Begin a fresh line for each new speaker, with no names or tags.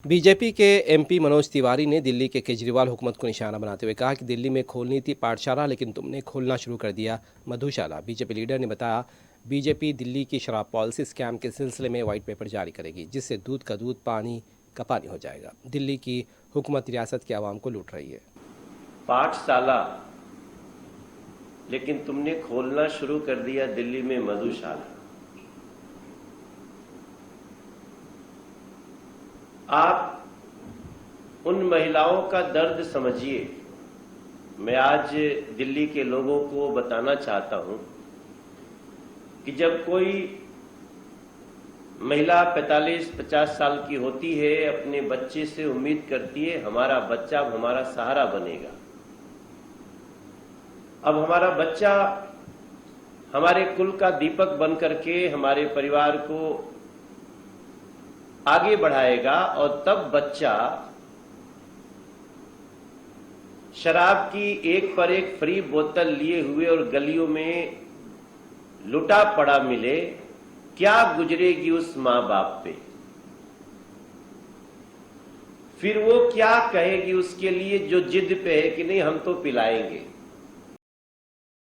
BJP के MP Manoj Tiwari ने दिल्ली के केजरीवाल हुकूमत को निशाना बनाते हुए कहा कि दिल्ली में खोलनी थी पाठशाला, लेकिन तुमने खोलना शुरू कर दिया मधुशाला। बीजेपी लीडर ने बताया, बीजेपी दिल्ली की शराब पॉलिसी स्कैम के सिलसिले में व्हाइट पेपर जारी करेगी, जिससे दूध का दूध पानी का पानी हो जाएगा। दिल्ली की हुकूमत रियासत के आवाम को लूट रही है।
पाठशाला, लेकिन तुमने खोलना शुरू कर दिया दिल्ली में मधुशाला। आप उन महिलाओं का दर्द समझिए। मैं आज दिल्ली के लोगों को बताना चाहता हूं कि जब कोई महिला 45-50 साल की होती है, अपने बच्चे से उम्मीद करती है हमारा बच्चा अब हमारा सहारा बनेगा, अब हमारा बच्चा हमारे कुल का दीपक बनकर के हमारे परिवार को आगे बढ़ाएगा, और तब बच्चा शराब की एक पर एक फ्री बोतल लिए हुए और गलियों में लुटा पड़ा मिले, क्या गुजरेगी उस मां बाप पे? फिर वो क्या कहेगी उसके लिए जो जिद पे है कि नहीं हम तो पिलाएंगे।